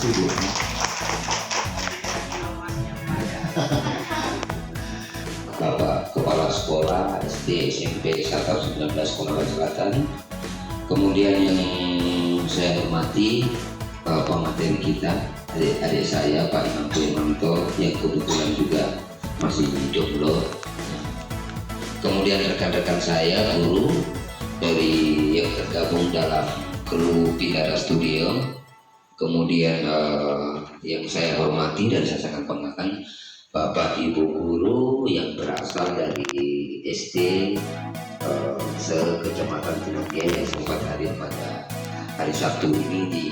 kasih Bu. Bapak Kepala Sekolah SD SMP 19 Konawe Selatan. Kemudian yang saya hormati pemateri kita, adik-adik saya Pak Imam Firmanto yang kebetulan juga masih jomblo. Kemudian rekan-rekan saya guru dari yang tergabung dalam kru Bidara Studio. Kemudian yang saya hormati dan saya sangat banggakan Bapak Ibu guru yang berasal dari SD se-Kecamatan Tenenggian yang sempat hadir pada hari Sabtu ini di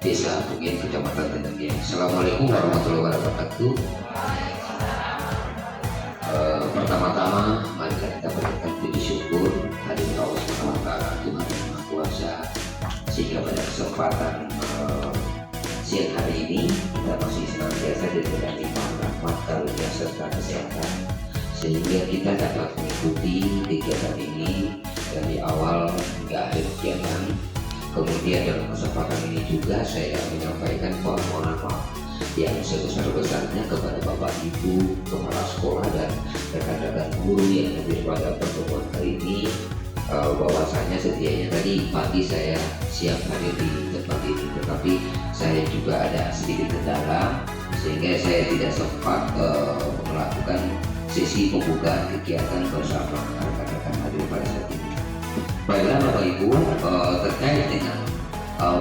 Desa Bungin, Kecamatan Tenenggian. Assalamualaikum warahmatullahi wabarakatuh. Pertama-tama mari kita berikan puji syukur hadirat Allah Subhanahu wa taala, Tuhan Yang Maha Kuasa, sehingga pada kesempatan siang hari ini kita masih senantiasa diberikan rahmat, karunia serta kesehatan, sehingga kita dapat mengikuti kegiatan ini dari awal hingga akhir kegiatan. Kemudian dalam kesempatan ini juga saya menyampaikan permohonan maaf yang sebesar-besarnya kepada Bapak Ibu Kepala Sekolah dan rekan-rekan guru yang hadir pada pertemuan hari ini, bahwasanya sedianya tadi pagi saya siap hadir di tempat ini, tetapi saya juga ada sedikit kendala sehingga saya tidak sempat melakukan sesi pembukaan kegiatan bersama rekan-rekan hadir pada saat ini. Baiklah Bapak Ibu, terkait dengan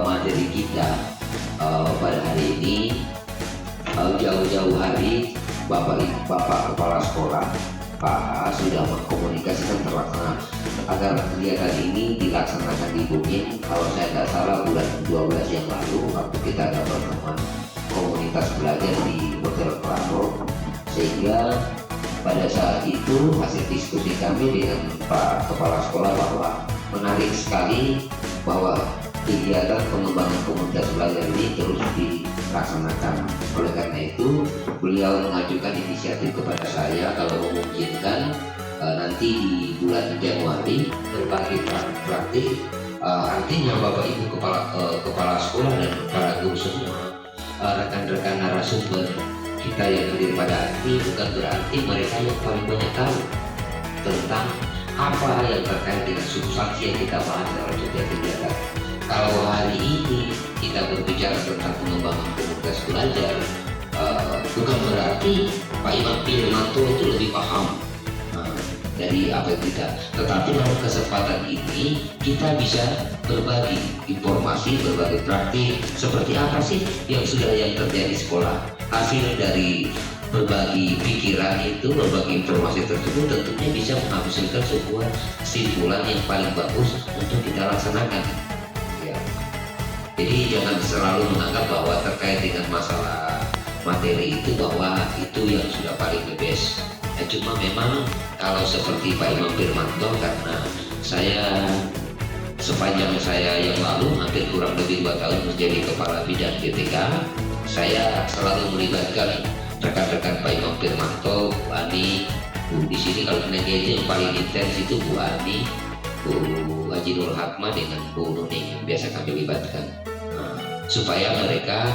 materi kita pada hari ini, jauh-jauh hari Bapak Kepala Sekolah Pak A sudah mengkomunikasikan terlaksana agar kegiatan ini dilaksanakan di Bungin. Kalau saya tidak salah bulan 12 yang lalu waktu kita ada pertemuan komunitas belajar di Hotel Klaro, sehingga pada saat itu hasil diskusi kami dengan Pak Kepala Sekolah bahwa menarik sekali bahwa kegiatan pengembangan komunitas belajar ini terus dilaksanakan. Oleh karena itu beliau mengajukan inisiatif kepada saya kalau memungkinkan nanti di bulan Januari berbagi praktik. Artinya Bapak Ibu Kepala Sekolah dan para guru semua, rekan-rekan narasumber kita yang hadir pada hari ini bukan berarti mereka yang paling banyak tahu tentang apa yang terkait dengan substansi yang kita bahas dalam setiap kegiatan. Kalau hari ini kita berbicara tentang pengembangan komunitas belajar, bukan berarti Pak Imam Firmanto itu lebih paham dari apa kita, tetapi dalam kesempatan ini kita bisa berbagi informasi, berbagi praktik seperti apa sih yang terjadi di sekolah. Hasil dari berbagi pikiran itu, berbagi informasi tersebut tentunya bisa menghasilkan sebuah kesimpulan yang paling bagus untuk kita laksanakan. Ya. Jadi jangan selalu menganggap bahwa terkait dengan masalah materi itu bahwa itu yang sudah paling the best. Cuma memang kalau seperti Pak Imam Firmanto, karena saya sepanjang saya yang lalu hampir kurang lebih 2 tahun menjadi kepala bidang GTK, saya selalu melibatkan rekan-rekan Pak Imam Firmanto, Bu Ani, di sini kalau penelitian yang paling intens itu Bu Ani, Bu Haji Nur Hatma dengan Bu Nuning biasa kami libatkan, supaya mereka,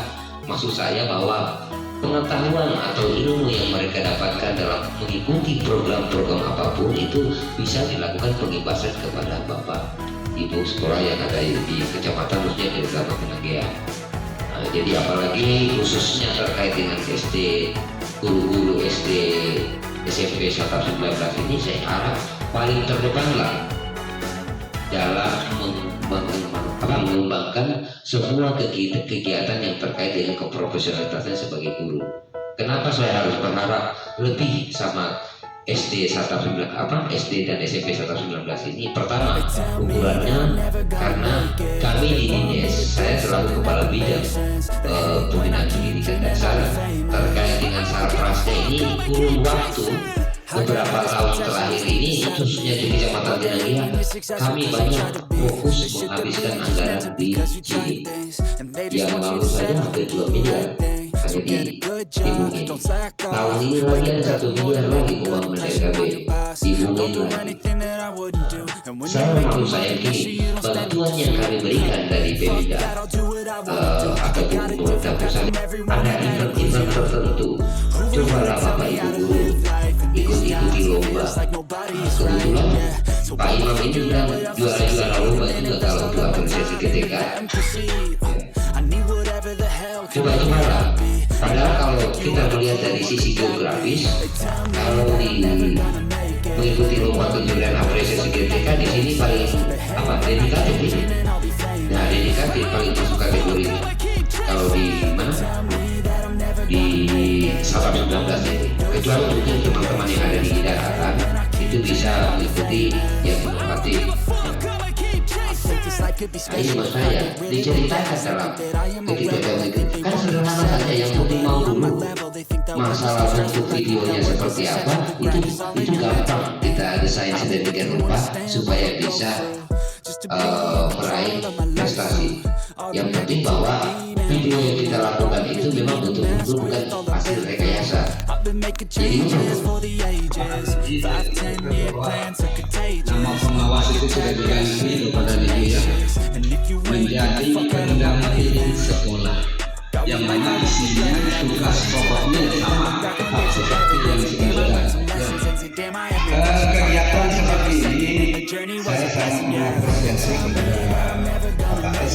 maksud saya bahwa pengetahuan atau ilmu yang mereka dapatkan dalam mengikuti program-program apapun itu bisa dilakukan pengibasan kepada Bapak Ibu sekolah yang ada di kecamatan, khususnya di Desa Tenenggian. Jadi apalagi khususnya terkait dengan SD, guru-guru SD SMP 19 ini, saya harap paling terdepanlah dalam mengembangkan semua kegiatan yang terkait dengan keprofesionalitasan sebagai guru. Kenapa saya harus berharap lebih sama SD dan SMP 19 ini? Pertama, ukurannya karena kami di Dinas, saya selalu kepala bidang pembinaan pendidikan dasar, terkait dengan sarprasnya ini kurun waktu beberapa tahun terakhir ini, khususnya di Kecamatan Tenenggian, kami banyak fokus menghabiskan anggaran di sini. Yang lalu saja hampir 2 miliar hanya di dibungin. Tahun ini lagi ada 1 miliar lagi pembangunan RKB dibungin lagi. Maksud saya gini, bantuan yang kami berikan dari Pemda ataupun pemerintah pusat ada event-event tertentu. Cobalah Bapak Ibu guru ikuti lomba. Kebetulan Pak Imam ini bilang juara lomba juga kalau untuk apresiasi GTK. Coba-cobalah. Padahal kalau kita melihat dari sisi geografis, kalau mengikuti lomba kejuaraan apresiasi GTK di sini paling dedikatif ini. Nah, dedikatif paling masuk kategori ini. Kalau di mana? Di Sabang 19 ini. Kecuali mungkin teman-teman yang ada di daratan itu bisa mengikuti yang menghormati. Ini mas saya diceritakan dalam ketika itu kan sederhana saja, yang penting mau dulu. Masalah bentuk videonya seperti apa itu gampang kita desain sedemikian rupa supaya bisa meraih prestasi. Yang penting bahwa video yang kita lakukan itu memang betul-betul bukan hasil rekayasa. Jadi nama pengawas itu sudah diganti kepada dia menjadi pendamping sekolah, yang mana isinya tugas pokoknya sama seperti yang sudah kegiatan seperti ini. Saya sangat mengapresiasi kepada PKS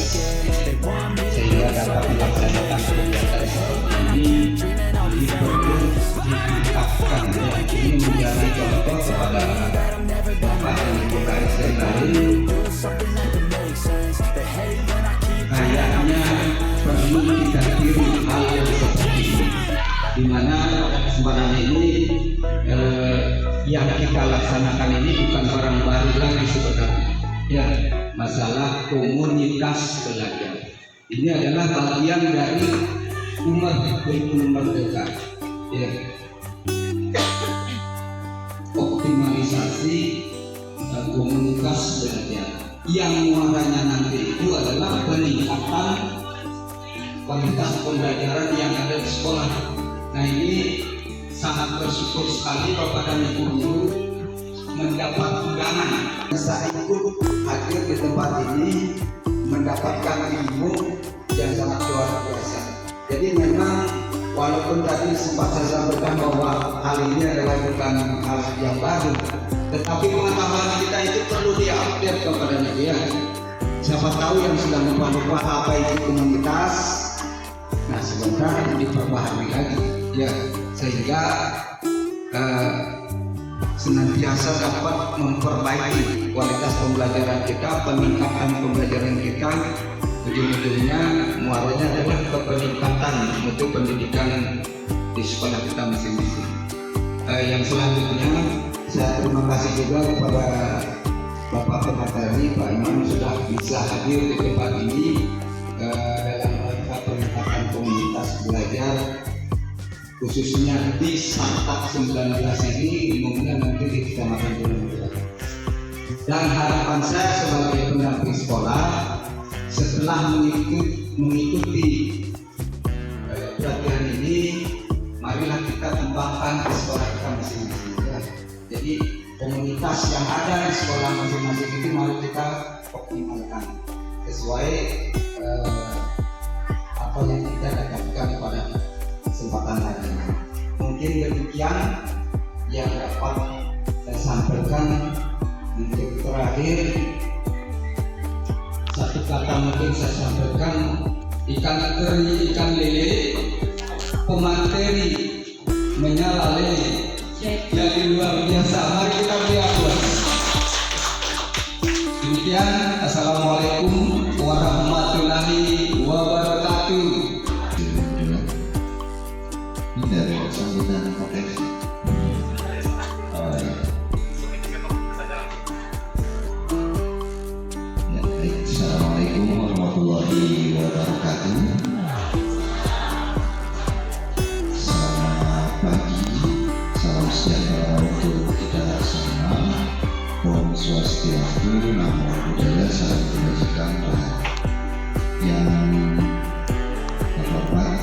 sehingga dapat melaksanakan kegiatan seperti ini ditingkatkan. Ini menjadi contoh kepada Bapak dan PKS yang lain. Kayaknya perlu kita tiru hal yang seperti ini, di mana kesempatan ini yang kita laksanakan ini bukan barang baru lagi sebenarnya. Ya, masalah komunitas belajar ini adalah bagian dari umat merdeka. Ya, optimalisasi komunitas belajar yang muaranya nanti itu adalah peningkatan kualitas pembelajaran yang ada di sekolah. Nah, ini sangat bersyukur sekali Bapak dan Ibu guru mendapat undangan bisa ikut hadir di tempat ini, mendapatkan ilmu yang sangat luar biasa. Jadi memang walaupun tadi sempat saya sampaikan bahwa hal ini adalah bukan hal yang baru, tetapi pengetahuan kita itu perlu diupdate kepada media. Siapa tahu yang sudah lupa apa itu komunitas, nah sebentar diperbaharui lagi, ya, sehingga senantiasa dapat memperbaiki kualitas pembelajaran kita, peningkatan pembelajaran kita. Ujung-ujungnya muaranya adalah ke peningkatan mutu pendidikan di sekolah kita masing-masing. Yang selanjutnya saya terima kasih juga kepada Bapak Pengatari, Pak Imam sudah bisa hadir di tempat ini dalam rangka peningkatan komunitas belajar, khususnya di Santak 19 ini, mungkin nanti di Kecamatan Gunung. Dan harapan saya sebagai pendamping sekolah, setelah mengikuti pelatihan ini, marilah kita kembangkan ke sekolah kita masing-masing. Ya. Jadi komunitas yang ada di sekolah masing-masing itu mari kita optimalkan sesuai apa yang kita dapatkan pada kesempatan hari ini. Mungkin demikian yang dapat saya sampaikan. Untuk terakhir, satu kata mungkin saya sampaikan, ikan teri, ikan lele, pemateri menyala lele, jadi luar biasa. Mari kita beri aplaus. Demikian, assalamualaikum warahmatullahi wabarakatuh. Dari sambutan potensi. Assalamualaikum warahmatullahi wabarakatuh. Selamat pagi, salam sejahtera untuk kita semua. Om Swastiastu, Namo Buddhaya, salam kebajikan. Yang terhormat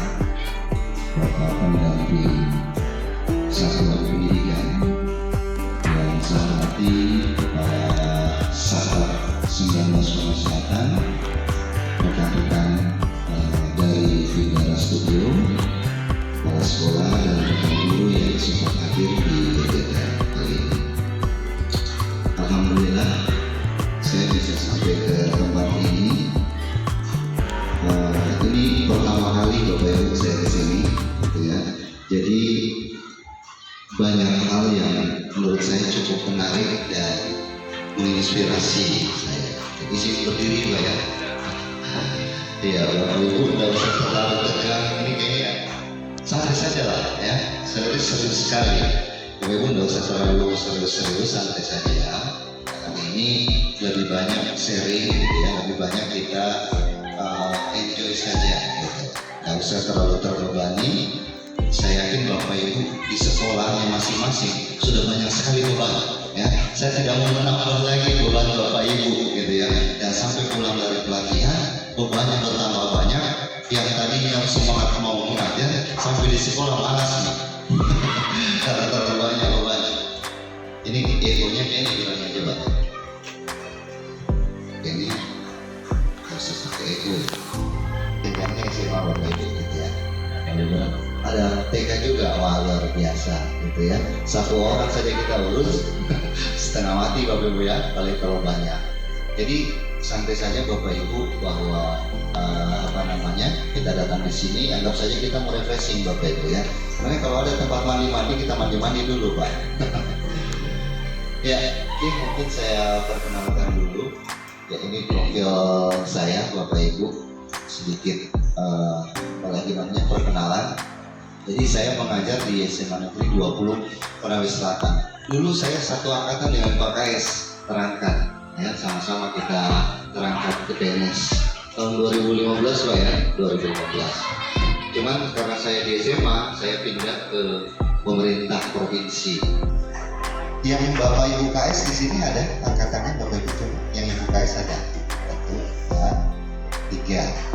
Bapak pendamping satuan pendidikan yang saya hormati kepada sahabat 19 Selatan, rekan-rekan dari Vindara Studio, kepala sekolah dan rekan guru yang sempat hadir di kegiatan kali ini. Alhamdulillah saya bisa sampai ke tempat ini. Ini pertama kali Bapak Ibu saya kesini, gitu ya. Jadi banyak hal yang menurut saya cukup menarik dan menginspirasi saya. Di sini berdiri Pak ya. Iya, Bapak Ibu tidak usah terlalu tegang. Ini kayaknya santai saja lah ya. Serius sekali. Bapak Ibu tidak usah terlalu serius, santai saja. Karena ini lebih banyak sharing, gitu ya. Lebih banyak kita enjoy saja. Gitu. Nggak usah terlalu terbebani. Saya yakin Bapak Ibu di sekolahnya masing-masing sudah banyak sekali beban. Ya, saya tidak mau menambah lagi beban Bapak Ibu, gitu ya. Dan sampai pulang dari pelatihan, bebannya bertambah banyak. Yang tadinya semangat mau mengajar, sampai di sekolah malas nih. Karena terlalu banyak beban. Ini egonya kayaknya bilang aja banyak. Ini harus pakai ego. Tingkatnya SMA Bapak Ibu, gitu ya. Ada TK juga, wah luar biasa, gitu ya. Satu orang saja kita urus setengah mati Bapak Ibu ya, paling kalau banyak. Jadi santai saja Bapak Ibu bahwa kita datang di sini, anggap saja kita mau refreshing Bapak Ibu ya. Karena kalau ada tempat mandi-mandi, kita mandi-mandi dulu Pak. Ya, ini mungkin saya perkenalkan dulu. Ya, ini profil saya Bapak Ibu, sedikit perkenalan. Jadi saya mengajar di SMA Negeri 20 Konawe Selatan. Dulu saya satu angkatan dengan Pak KS terangkat, ya sama-sama kita terangkat ke PNS tahun 2015 Pak ya, 2015. Cuman karena saya di SMA, saya pindah ke pemerintah provinsi. Yang Bapak Ibu KS di sini ada angkatannya Bapak Ibu coba. Yang Ibu KS ada 1, 2, 3.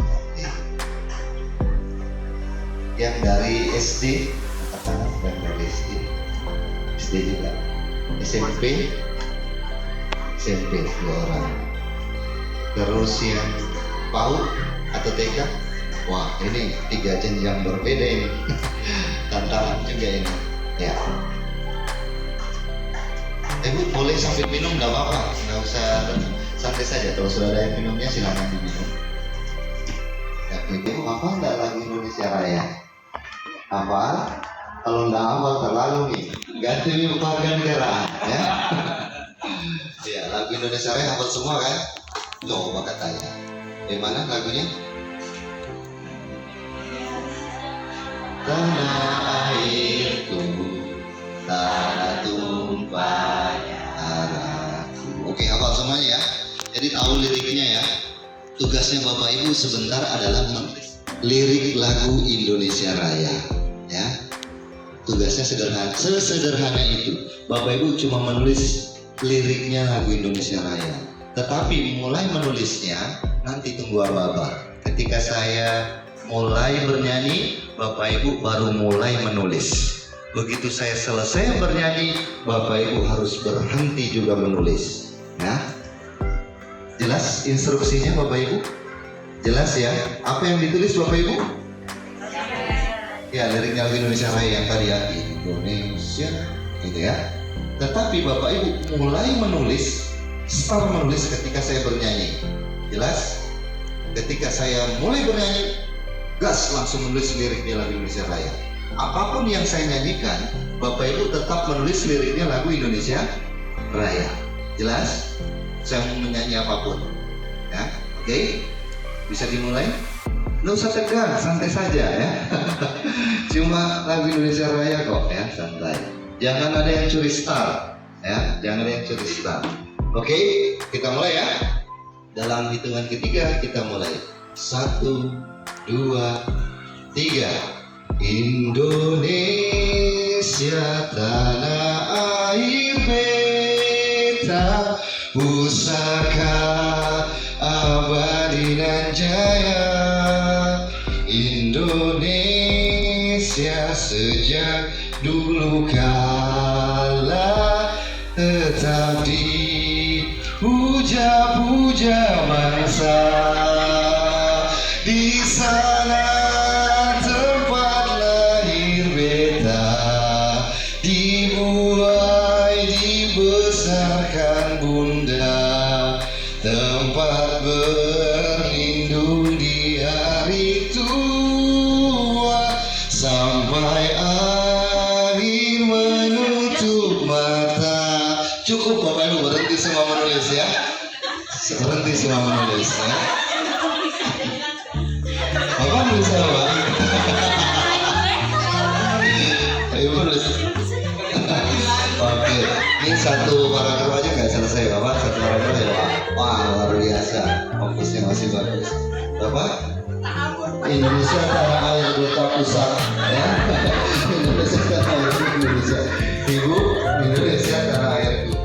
Yang dari SD, dan dari SD juga, SMP 2 orang. Terus yang PAUD atau TK, wah ini 3 jenjang berbeda ini. Tantangan juga ini. Ya. Ibu boleh sambil minum nggak apa-apa, nggak usah, santai saja. Kalau sudah ada yang minumnya silakan diminum. Ya, Ibu hafal nggak lagu Indonesia Raya? Hafal? Kalau nggak hafal terlalu nih, ganti warga negara, ya. Ya, lagu Indonesia Raya hafal semua kan? Coba katanya. Bagaimana lagunya? Tanah airku, tanah tumpahnya darahku. Oke, hafal semuanya ya. Jadi tahu liriknya ya. Tugasnya Bapak Ibu sebentar adalah lirik lagu Indonesia Raya, ya. Tugasnya sederhana, sesederhana itu. Bapak Ibu cuma menulis liriknya lagu Indonesia Raya. Tetapi mulai menulisnya nanti tunggu aba-aba. Ketika saya mulai bernyanyi, Bapak Ibu baru mulai menulis. Begitu saya selesai bernyanyi, Bapak Ibu harus berhenti juga menulis. Nah, jelas instruksinya Bapak Ibu? Jelas ya? Apa yang ditulis Bapak Ibu? Ya, liriknya lagu Indonesia Raya yang tadi ya, Indonesia, gitu ya. Tetapi Bapak Ibu mulai menulis, start menulis ketika saya bernyanyi. Jelas? Ketika saya mulai bernyanyi, gas langsung menulis liriknya lagu Indonesia Raya. Apapun yang saya nyanyikan, Bapak Ibu tetap menulis liriknya lagu Indonesia Raya. Jelas? Saya mau menyanyi apapun, ya, oke? Bisa dimulai? Nggak usah tegang, santai saja ya. Cuma lagu Indonesia Raya kok ya, santai. Jangan ada yang curi start, ya, jangan ada yang curi start. Oke, kita mulai ya. Dalam hitungan ketiga kita mulai. 1, 2, 3. Indonesia tanah air beta, pusaka abadi dan jaya. Indonesia Indonesia sejak dulu kala tetap dipuja-puja bangsa. Di sana tempat lahir beta, dimulai dibesarkan bunda, tempat berlindung di hari tua, sampai akhir menutup mata. Cukup Bapak Ibu, berhenti semua menulis ya. Berhenti semua menulis ya. Bapak nulis apa? Ibu nulis. Oke, ini satu paragraf aja nggak selesai Bapak, satu paragraf ya Pak. Wah luar biasa, fokusnya masih bagus. Bapak, Indonesia tanah air kota pusat ya. Indonesia tanah air Indonesia. Ibu, Indonesia tanah airku.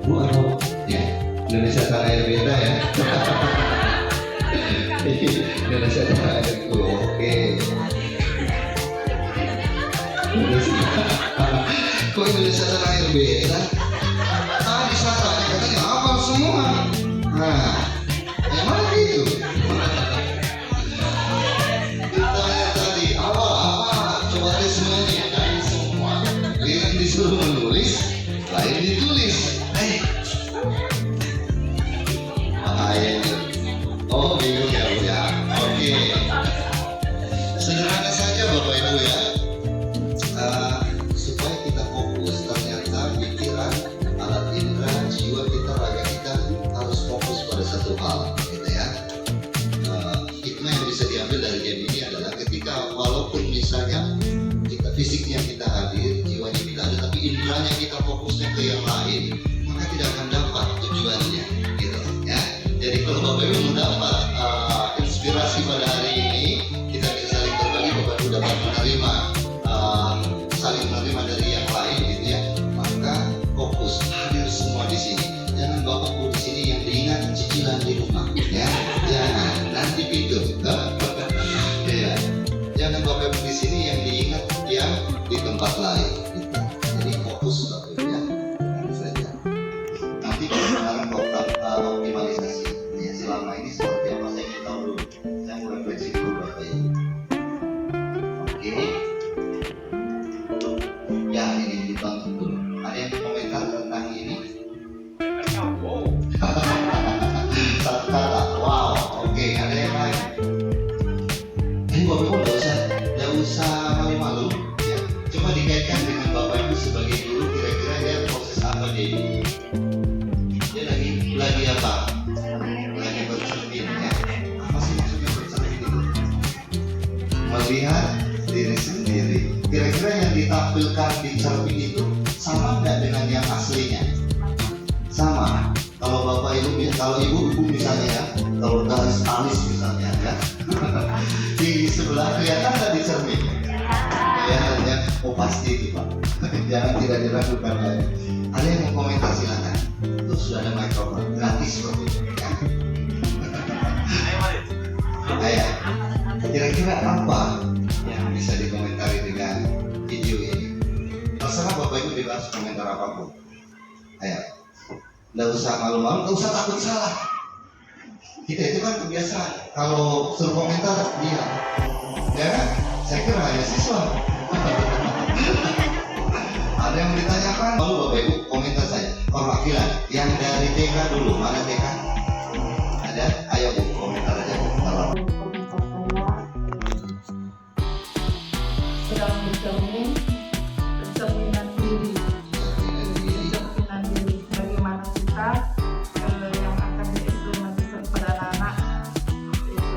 Bu apa? Ya, Indonesia tanah air beda ya. Indonesia tanah airku. Oke. Kok Indonesia tanah air beda? Tadi saya katanya hafal semua. Nah, yang mana gitu? Ditanya tadi apa? Coba deh semuanya dari semua. Yang disuruh menulis, lain ditulis. Makanya. Oh bingung ya Bu ya. Oke. Sederhana saja Bapak Ibu ya. Supaya kita fokus, ternyata pikiran, alat indera, jiwa kita, raga kita harus fokus pada satu hal, gitu ya. Hikmah yang bisa diambil dari game ini adalah ketika walaupun misalnya fisiknya kita hadir, jiwanya kita ada, tapi inderanya kita fokusnya ke yang lain, maka tidak akan dapat tujuannya, gitu ya. Jadi kalau Bapak Ibu mendapat inspirasi pada hari ini, kita bisa saling berbagi, Bapak Ibu dapat menerima saling menerima dari yang lain gitu ya, maka fokus hadir semua di sini. Jangan Bapak Ibu di sini yang diingat cicilan di rumah ya, jangan nanti pintu ya. Jangan Bapak Ibu di sini yang diingat yang di tempat lain gitu. Jadi fokus Bapak Ibu ya, itu saja. Nanti sekarang optimalisasi ya, selama ini seperti apa saya ingin tahu dulu, saya mulai refleksi dulu Bapak Ibu. Oke. Ya ini dibantu dulu. Ada yang komentar tentang ini? Satu kata, wow, oke. Ada yang lain? Ini Bapak Ibu nggak usah malu-malu. Ya. Coba dikaitkan dengan Bapak Ibu sebagai guru, kira-kira dia proses apa dia? Dia lagi apa? Lagi bercermin ya. Apa sih maksudnya bercermin itu? Melihat diri sendiri. Kira-kira yang ditampilkan di cermin itu sama nggak dengan yang aslinya? Sama. Kalau Bapak Ibu, kalau Ibu misalnya ya, kalau garis alis misalnya ya, di sebelah kelihatan nggak di cermin? Kelihatannya, oh pasti itu Pak. Jangan tidak diragukan lagi. Ada yang mau komentar silakan. Itu sudah ada mikrofon gratis seperti itu. Ya. Ayah, kira-kira apa yang bisa dikomentari dengan video ini? Terserah Bapak Ibu bebas komentar apapun. Ayo, nggak usah malu-malu, nggak usah takut salah. Kita itu kan kebiasaan kalau suruh komentar diam. Ya kan? Saya kira hanya siswa. Ada yang ditanyakan, lalu Bapak Ibu komentar saja. Perwakilan yang dari TK dulu, mana TK? Ada? Ayo Bu, komentar aja Bu. Tolong. Sedang bercerminan diri, bagaimana kita yang akan diimplementasikan pada anak-anak itu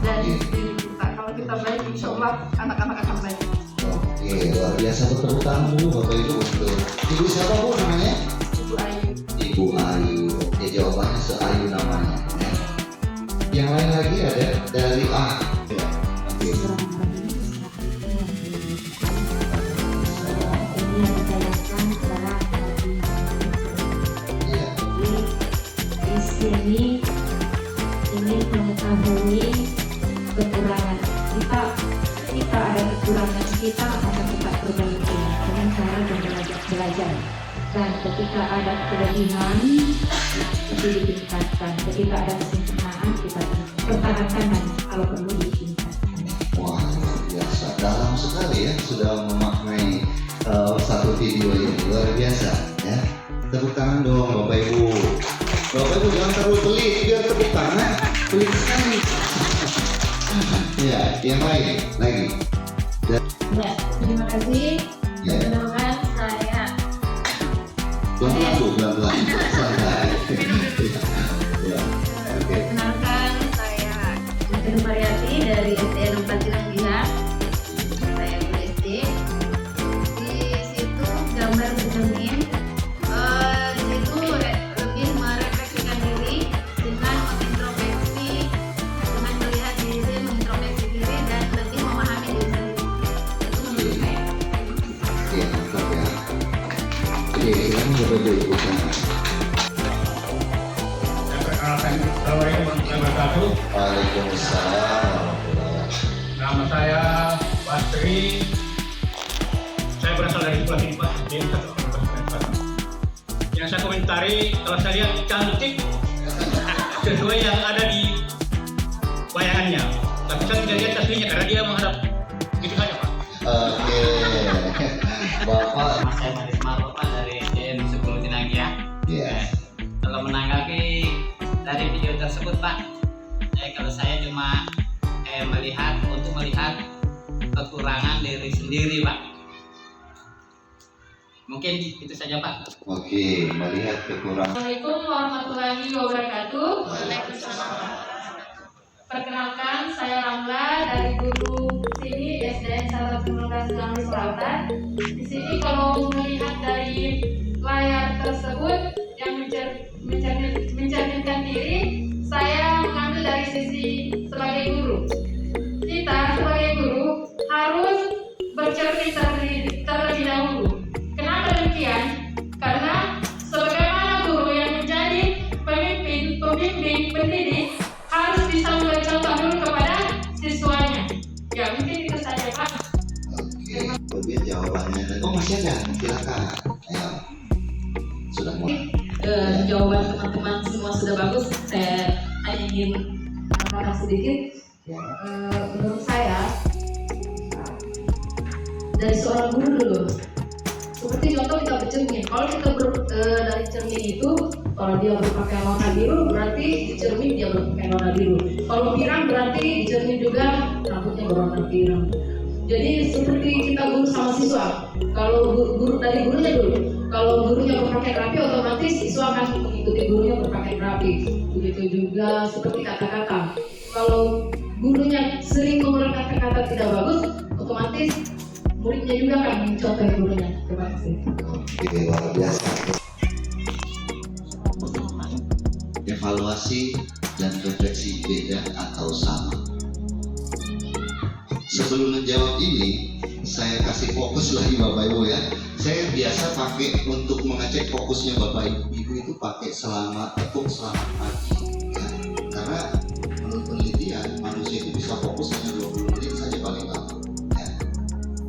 dari diri kita. Kalau kita baik, insya Allah anak-anak akan baik. Oke, luar biasa. Tepuk tangan dulu Bapak Ibu untuk Ibu siapa Bu namanya? Ibu Ayu. Ibu Ayu. Oke, jawabannya se-Ayu namanya. Yang lain lagi ada dari A. Ya. Oke. Ini mengetahui kekurangan kita ada kekurangan ketika ada kelebihan itu ditingkatkan, ketika ada kesempurnaan kita pertahankan dan kalau perlu ditingkatkan. Wah, luar biasa. Dalam sekali ya, sudah memaknai satu video ini. Luar biasa ya. Tepuk tangan dong Bapak Ibu. Bapak Ibu jangan terlalu pelit, biar tepuk tangan. Pelit sekali. Ya, yang lain lagi. Ya, terima kasih. Ya. Perkenalkan saya Pelan-pelan Bu, pelan-pelan. Santai. Ya, oke. Perkenalkan saya Jen Mariati dari SDN 4 Ciranggihan. Saya guru SD. Di situ gambar bercermin. Di situ lebih merefleksikan diri dengan mengintrospeksi, dengan melihat diri, mengintrospeksi diri dan lebih memahami diri sendiri. Itu menurut saya. Oke, mantap ya. Oke, silakan Bapak Ibu ikutkan. Perkenalkan, Assalamualaikum warahmatullahi wabarakatuh. Waalaikumsalam. Nama saya Basri. Saya berasal dari sekolah tinggi Pak di Yang saya komentari, kalau saya lihat cantik sesuai yang ada di bayangannya. Tapi saya tidak lihat aslinya karena dia menghadap gitu saja Pak. Oke. Bapak. Saya Maris Marlo Pak dari SDN 10 Cinanggia. Yes. Kalau menanggapi dari video tersebut Pak, kalau saya cuma melihat kekurangan diri sendiri Pak. Mungkin itu saja Pak. Oke, melihat kekurangan. Assalamualaikum warahmatullahi wabarakatuh. Perkenalkan, saya Ramla dari guru sini SDN 119 Cilangri Selatan. Di sini kalau melihat dari layar tersebut yang mencerminkan diri, saya mengambil dari sisi sebagai guru. Kita sebagai guru harus bercermin terlebih dahulu. Kenapa demikian? Karena sebagaimana guru yang menjadi pemimpin, pendidik harus bisa memberi contoh dulu kepada siswanya. Ya, mungkin itu saja Pak. Oke, kemudian jawabannya. Oh masih ada, silakan. Ayo, sudah mulai. Jawaban teman-teman semua sudah bagus. Saya hanya ingin tambahkan sedikit. Ya. Menurut saya dari seorang guru dulu. Seperti contoh kita bercermin. Kalau kita dari cermin itu, kalau dia berpakaian warna biru, berarti di cermin dia berpakaian warna biru. Kalau pirang berarti di cermin juga rambutnya berwarna pirang. Jadi seperti kita guru sama siswa. Kalau guru dari gurunya dulu. Kalau gurunya berpakaian rapi, otomatis siswa akan mengikuti gurunya berpakaian rapi. Begitu juga seperti kata-kata. Kalau gurunya sering menggunakan kata-kata tidak bagus, otomatis muridnya juga akan mencontohi gurunya. Terima kasih. Oke, luar biasa. Evaluasi dan refleksi beda atau sama. Sebelum menjawab ini, saya kasih fokus lagi Bapak Ibu ya. Saya biasa pakai untuk mengecek fokusnya Bapak Ibu itu pakai selamat pagi ya. Karena menurut penelitian manusia itu bisa fokus hanya 20 menit saja paling lama ya.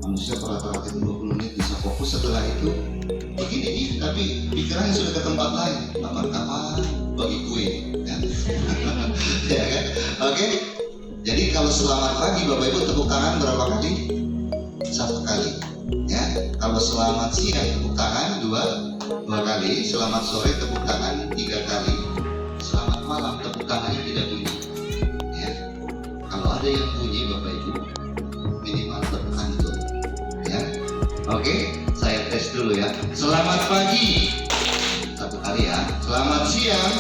Manusia rata-rata itu 20 menit bisa fokus, setelah itu begini tapi pikirannya sudah ke tempat lain, kapan-kapan bagi kue ya. Ya kan? Oke. Jadi kalau selamat pagi Bapak Ibu tepuk tangan berapa kali? 1 kali ya. Kalau selamat siang tepuk tangan 2 kali. Selamat sore tepuk tangan 3 kali. Selamat malam tepuk tangannya tidak bunyi ya. Kalau ada yang bunyi Bapak Ibu minimal tepukan itu ya. Oke, saya tes dulu ya. Selamat pagi 1 kali ya. Selamat siang,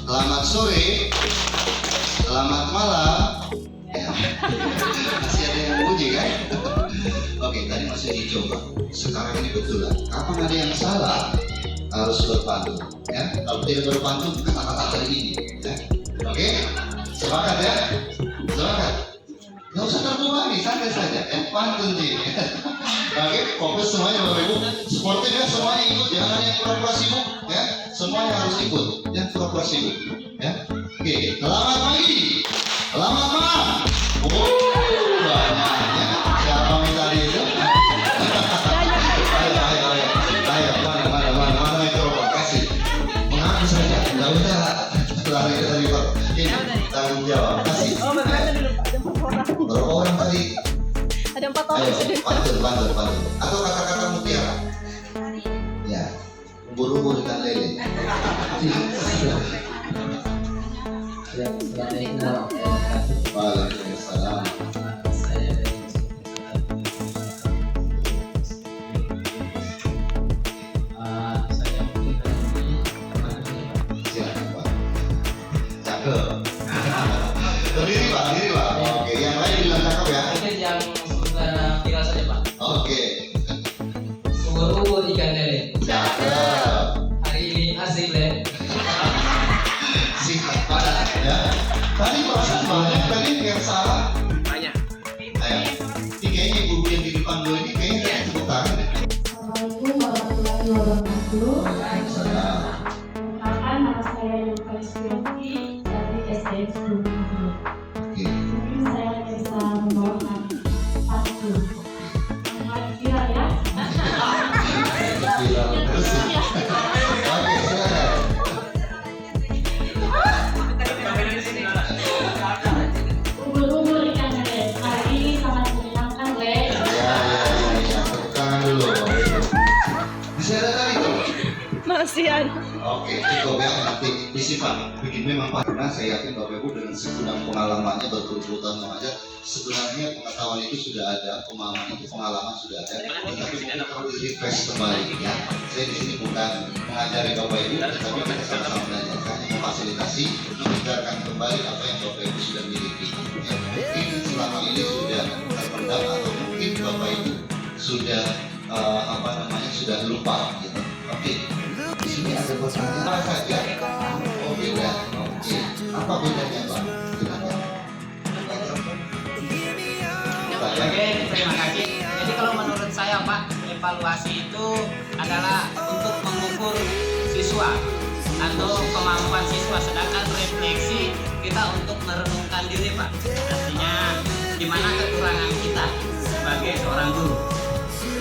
selamat sore, selamat malam ya. Masih ada yang bunyi kan? Oke, tadi masih dicoba. Sekarang ini betulan. Kapan ada yang salah harus berpantun ya. Kalau tidak berpantun kata-kata hari ini ya. Oke, sepakat ya? Sepakat? Nggak usah terbebani, santai saja ya. Pantun nih Oke, fokus semuanya Bapak Ibu. Sportif ya, semuanya ikut. Jangan yang pura-pura sibuk ya. Semuanya harus ikut. Jangan pura-pura sibuk ya. Oke, selamat pagi, selamat malam. Banyaknya. Siapa minta itu? Ayo, mana. langsung saja, nggak usah lari ke tadi Pak. Ini tanggung jawab, kasih. Berapa orang tadi? Ada 4 orang. Ayo, pantun. Atau kata-kata mutiara. Ya, ubur-ubur ikan lele. Waalaikumsalam. Silakan Pak. Cakep. Berdiri Pak. Oke, yang lain bilang cakep ya. Mungkin yang viral saja Pak. Oke, Ubur-ubur ikan lele. cakep. Hari ini asik le. Singkat padat ya. Tadi perasaan banyak, tadi yang salah. Banyak. Ayo, ini kayaknya ibu yang di depan lo ini kayaknya saya tepuk tangan deh. Assalamualaikum warahmatullahi wabarakatuh. Waalaikumsalam. Perkenalkan, nama saya Yuka Isfianti dari SDN Sebelumnya. Oke. Mungkin saya bisa membawakan satu. Kira ya. Terus. Oke, silakan. Ubur-ubur ikan lele. Hari ini sangat menyenangkan, Le. Ya. Tepuk tangan dulu. Bisa ada tadi tuh. Masian. Oke, cukup ya, nanti disimpan. Begini memang Pak, karena saya yakin Bapak Ibu dengan segudang pengalamannya berpuluh-puluh tahun mengajar, sebenarnya pengetahuan itu sudah ada, pemahaman itu, pengalaman sudah ada, tetapi mungkin perlu di-refresh kembali ya. Saya di sini bukan mengajari Bapak Ibu, tetapi kita sama-sama belajar, hanya memfasilitasi, mengejarkan kembali apa yang Bapak Ibu sudah miliki. Ya, mungkin selama ini sudah terpendam atau mungkin Bapak Ibu sudah sudah lupa gitu. Oke. Di sini ada pertanyaan saja. Oh beda. Oke. Apa bedanya Pak? Silakan. Oke, terima kasih. Jadi kalau menurut saya Pak, evaluasi itu adalah untuk mengukur siswa atau kemampuan siswa, sedangkan refleksi kita untuk merenungkan diri Pak. Artinya di mana kekurangan kita sebagai seorang guru.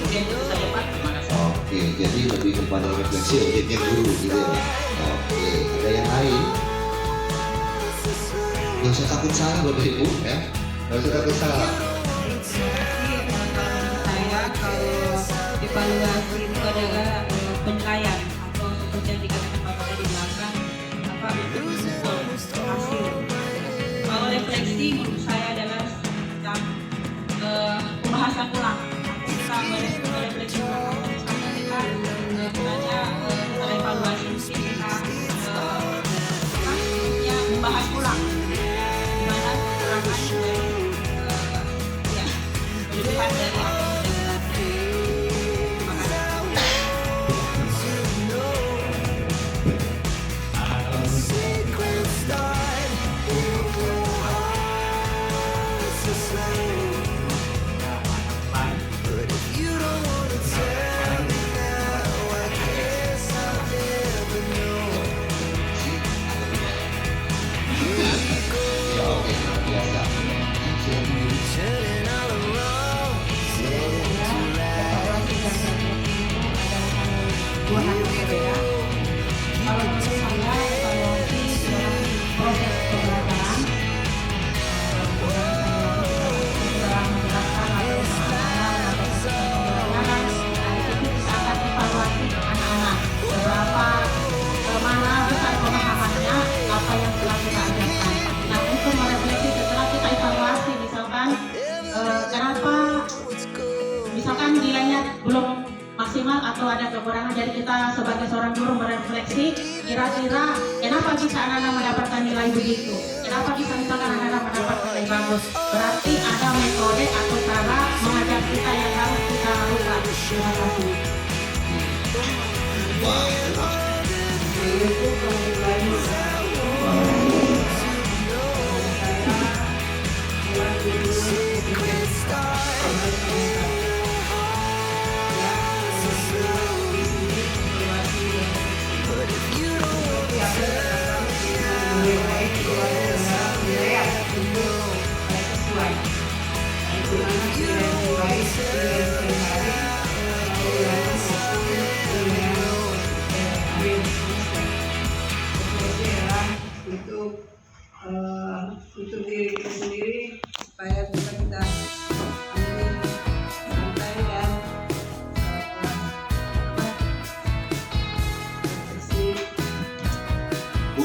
Mungkin itu saja Pak. Terima kasih. Oke, jadi lebih kepada refleksi objeknya guru gitu ya. Oke, ada yang lain? Gak usah takut salah Bapak Ibu ya. Gak usah takut salah. Saya kalau evaluasi itu adalah penilaian atau seperti yang dikatakan Bapak tadi belakang apa untuk mengukur hasil. Kalau refleksi menurut saya adalah yang pembahasan ulang. Kita merefleksi ulang. Misalnya kita sebenarnya setelah evaluasi mesti kita membahas ulang di mana kekurangan kelebihan dari apa yang sudah terima kasih. Ya oke, biasa. Dua hal yang berbeda. Kalau menurut saya evaluasi dalam proses pembelajaran dalam menjelaskan atau pemahaman atau pembelajaran itu kita akan evaluasi anak-anak seberapa mana besar pemahamannya apa yang telah kita ajarkan. Nah untuk merefleksi setelah kita evaluasi misalkan kenapa misalkan nilainya belum maksimal atau ada kekurangan, jadi kita sebagai seorang guru merefleksi kira-kira kenapa bisa anak-anak mendapatkan nilai begitu, kenapa bisa misalkan anak-anak mendapatkan nilai bagus, berarti ada metode atau cara mengajar kita yang harus kita lakukan. Terima kasih.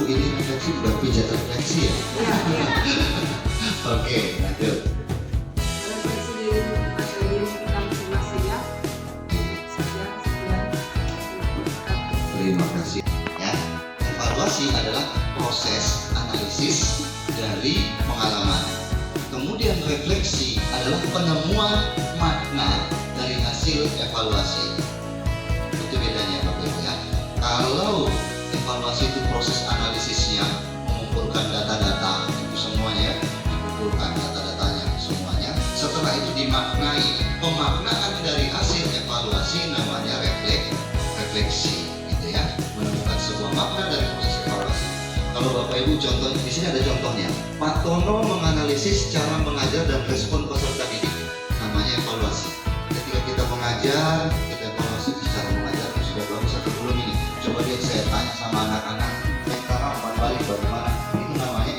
ini refleksi udah pijat refleksi ya. Oke, lanjut. Refleksi diri pada diri kita masing-masing ya. Sekian. Terima kasih. Ya, evaluasi adalah proses analisis dari pengalaman. Kemudian refleksi adalah penemuan makna dari hasil evaluasi. Itu bedanya Bapak Ibu ya. Kalau evaluasi itu proses analisisnya, mengumpulkan data-data itu semuanya, dikumpulkan data-datanya semuanya. Setelah itu dimaknai, pemaknaan dari hasil evaluasi namanya refleksi, gitu ya. Menemukan sebuah makna dari proses evaluasi. Kalau Bapak Ibu contoh di sini ada contohnya. Pak Tono menganalisis cara mengajar dan respon peserta didik, namanya evaluasi. Ketika kita mengajar, kita evaluasi cara mengajar sudah bagus atau belum ini. Coba lihat saya tanya sama anak-anak, cara umpan balik bagaimana? Itu namanya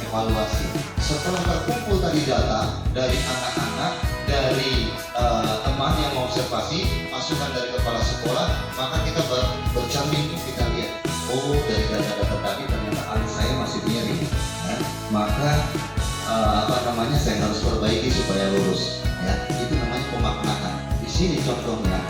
evaluasi. Setelah terkumpul tadi data dari anak-anak, dari teman yang mengobservasi, masukan dari kepala sekolah, maka kita bercermin, kita lihat, oh dari data-data tadi ternyata alis saya masih miring, ya. Maka saya harus perbaiki supaya lurus, ya. Itu namanya pemaknaan. Di sini contohnya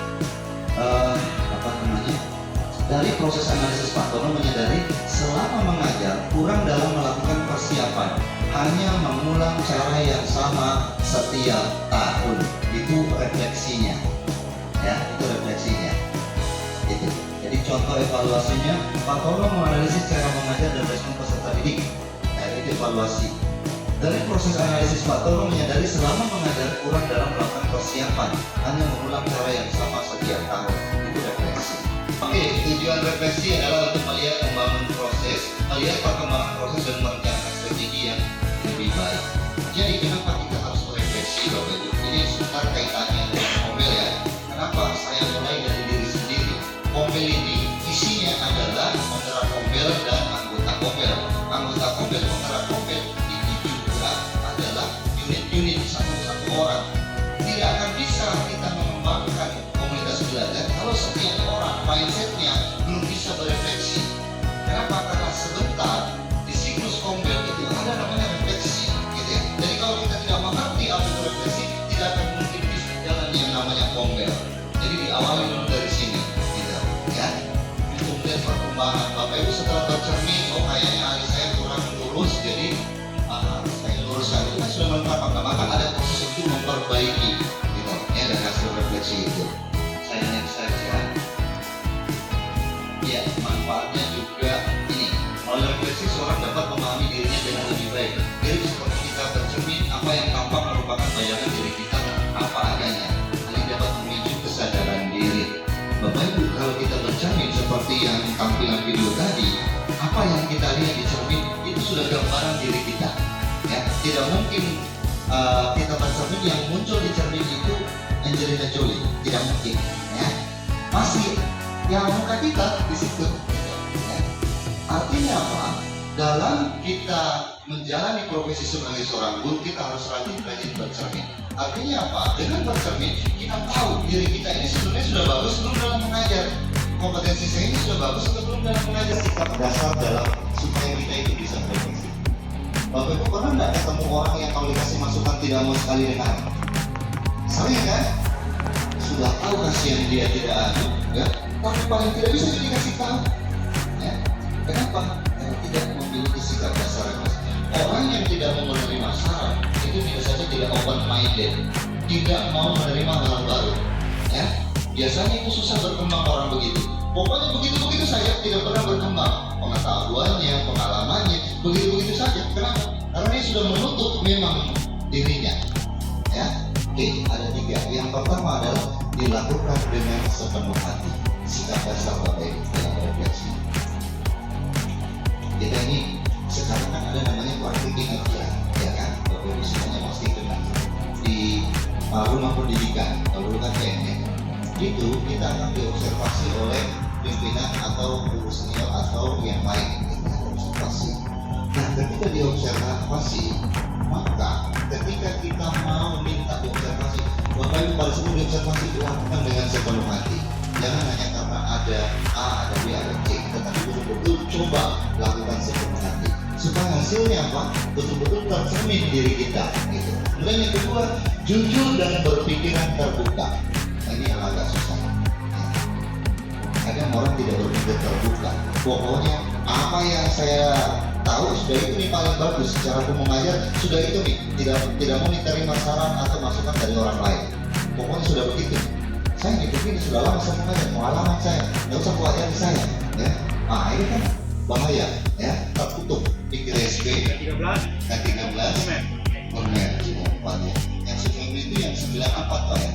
dari proses analisis Pak Tono menyadari selama mengajar kurang dalam melakukan persiapan, hanya mengulang cara yang sama setiap tahun. Itu refleksinya, ya, itu refleksinya. Itu. Jadi contoh evaluasinya, Pak Tono menganalisis cara mengajar dan respon peserta didik. Nah, itu evaluasi. Dari proses analisis Pak Tono menyadari selama mengajar kurang dalam melakukan persiapan, hanya mengulang cara yang sama setiap tahun. Itu refleksi. Oke, tujuan refleksi adalah untuk melihat membangun proses, melihat perkembangan proses dan merencanakan strategi yang lebih baik. Jadi kenapa kita harus berefleksi, Bapak Ibu? Ini sebentar kaitannya dengan Ombel ya. Kenapa saya mulai dari diri sendiri? Ombel ini isinya adalah penggerak Ombel dan anggota Ombel. Anggota Ombel, penggerak Ombel ini juga adalah unit-unit satu-satu orang. Tidak akan bisa kita mengembangkan komunitas belajar kalau setiap orang mindsetnya belum bisa berefleksi. Kenapa? Karena sebentar di siklus Ombel itu ada namanya refleksi, gitu ya. Jadi kalau kita tidak mengerti apa itu refleksi, tidak akan mungkin bisa jalan yang namanya Ombel. Jadi diawali dulu dari sini, gitu ya. Kemudian perkembangan Bapak Ibu setelah bercermin, oh kayaknya alis saya kurang lurus, jadi harus saya luruskan. Itu kan sudah mengungkapkan, maka ada proses untuk memperbaiki, gitu ya, dan hasil refleksi itu. Saya saja. Ya, manfaatnya juga ini. Melalui refleksi seorang dapat memahami dirinya dengan lebih baik. Jadi seperti kita bercermin, apa yang tampak merupakan bayangan diri kita apa adanya. Hal ini dapat memicu kesadaran diri. Bapak Ibu, kalau kita bercermin seperti yang tampilan video tadi, apa yang kita lihat di cermin itu sudah gambaran diri kita. Ya, tidak mungkin kita bercermin yang muncul di cermin itu Angelina Jolie, tidak mungkin. Ya, masih yang muka kita di situ. Ya. Artinya apa? Dalam kita menjalani profesi sebagai seorang guru, kita harus rajin-rajin bercermin. Artinya apa? Dengan bercermin, kita tahu diri kita ini sebenarnya sudah bagus belum dalam mengajar. Kompetensi saya ini sudah bagus atau belum dalam mengajar. Sikap dasar dalam supaya kita itu bisa berefleksi. Bapak Ibu pernah nggak ketemu orang yang kalau dikasih masukan tidak mau sekali dengar? Sering kan? Sudah tahu kasihan dia tidak ada, ya? Tapi paling tidak bisa dikasih tahu. Ya. Kenapa? Karena tidak memiliki sikap dasar. Orang yang tidak mau menerima saran itu biasanya tidak open minded, tidak mau menerima hal baru. Ya. Biasanya itu susah berkembang orang begitu. Pokoknya begitu-begitu saja, tidak pernah berkembang. Pengetahuannya, pengalamannya, begitu-begitu saja. Kenapa? Karena dia sudah menutup memang dirinya. Ya. Oke, ada 3. Yang pertama adalah dilakukan dengan sepenuh hati. Sikap dasar Bapak Ibu dalam refleksi. Kita ini sekarang kan ada namanya praktik kinerja, ya kan? Bapak Ibu semuanya pasti kenal. Di rumah pendidikan, kalau dulu kan PNN, itu kita akan diobservasi oleh pimpinan atau guru senior atau yang lain. Kita observasi. Nah, ketika diobservasi, maka ketika kita mau minta observasi, Bapak Ibu pada sebelum diobservasi dilakukan dengan sepenuh hati. Jangan hanya karena ada A, ada B, ada C, tetapi betul-betul coba lakukan hasilnya apa? Betul-betul tercermin diri kita. Gitu. Kemudian yang kedua, jujur dan berpikiran terbuka. Nah, ini yang agak susah. Kadang orang tidak berpikir terbuka. Pokoknya apa yang saya tahu sudah itu nih paling bagus. Cara aku mengajar sudah itu nih. Tidak mau diterima saran atau masukan dari orang lain. Pokoknya sudah begitu. Saya hidup ini sudah lama saya mengajar, pengalaman saya, nggak usah kuajar di saya. Ya, ini kan bahaya, ya, tertutup. Pikir SP, K13, Komer, semua empatnya. Yang sebelum itu yang 94 Pak ya.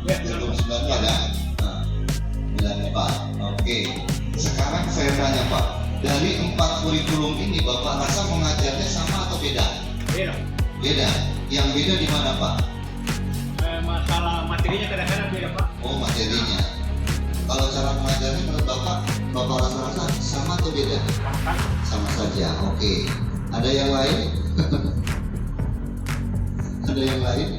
Ya, 94 ya. 94. Oke. Sekarang saya tanya Pak, dari 4 kurikulum ini Bapak rasa mengajarnya sama atau beda? Beda. Beda. Yang beda di mana Pak? Masalah materinya kadang-kadang beda Pak. Oh, materinya. Kalau cara mengajarnya menurut Bapak rasa-rasa sama atau beda? Sama saja. Oke. Ada yang lain? Ada yang lain?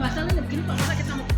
Masalahnya begini Pak, masa kita mau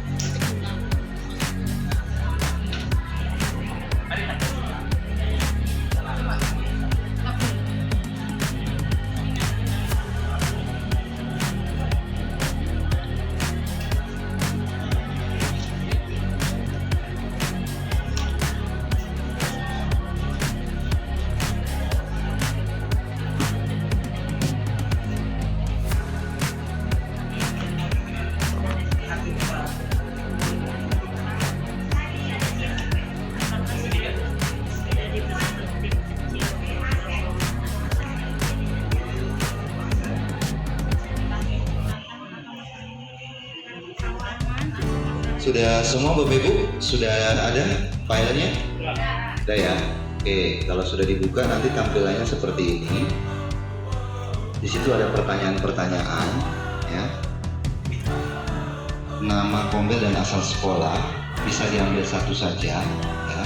Sudah semua Bapak Ibu? Sudah ada filenya? Sudah ya? Oke, kalau sudah dibuka nanti tampilannya seperti ini. Di situ ada pertanyaan-pertanyaan, ya. Nama kombel dan asal sekolah bisa diambil satu saja, ya.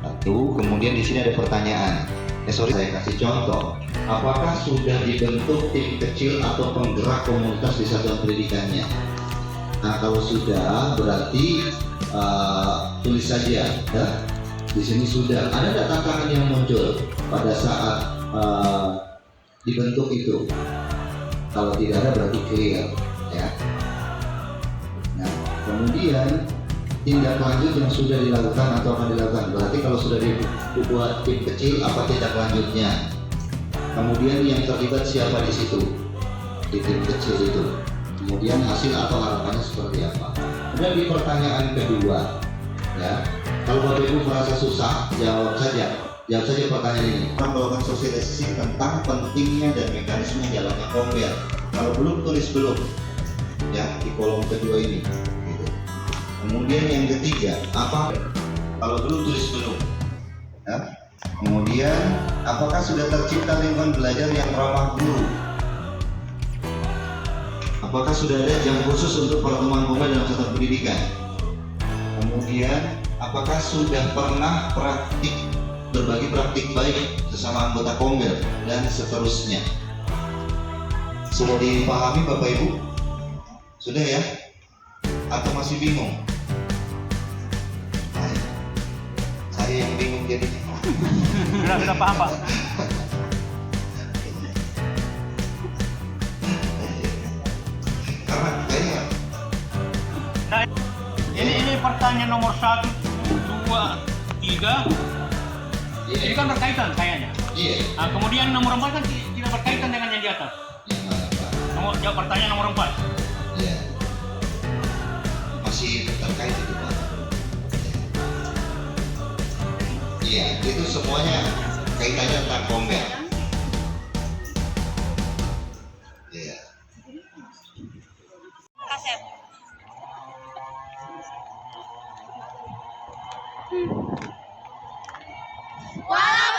Satu. Kemudian di sini ada pertanyaan. Saya kasih contoh. Apakah sudah dibentuk tim kecil atau penggerak komunitas di satuan pendidikannya? Nah, kalau sudah berarti tulis saja, ya. Di sini sudah ada nggak tantangan yang muncul pada saat dibentuk itu. Kalau tidak ada berarti clear, ya. Nah, kemudian tindak lanjut yang sudah dilakukan atau akan dilakukan. Berarti kalau sudah dibuat tim kecil, apa tindak lanjutnya? Kemudian yang terlibat siapa di situ di tim kecil itu? Kemudian hasil atau harapannya seperti apa? Kemudian di pertanyaan kedua, ya, kalau Bapak Ibu merasa susah, jawab saja pertanyaan ini. Kita melakukan sosialisasi tentang pentingnya dan mekanisme jalannya kombel. Kalau belum, tulis belum, ya, di kolom kedua ini. Gitu. Kemudian yang ketiga, apa? Kalau belum, tulis belum. Ya. Kemudian, apakah sudah tercipta lingkungan belajar yang ramah guru? Apakah sudah ada jam khusus untuk pertemuan kombel dalam satuan pendidikan? Kemudian, apakah sudah pernah berbagi praktik baik sesama anggota kombel dan seterusnya? Sudah dipahami Bapak Ibu? Sudah ya? Atau masih bingung? Saya yang bingung jadi. Sudah paham Pak. Nah, ini pertanyaan nomor 1, 2, 3. Ini kan berkaitan kayaknya. Iya. Nah, kemudian nomor 4 kan tidak berkaitan dengan yang di atas. Yang mana Pak? Jawab pertanyaan nomor 4. Iya. Masih terkait itu Pak. Iya, itu semuanya kaitannya tentang kombel. Iya. Kasep. Walaupun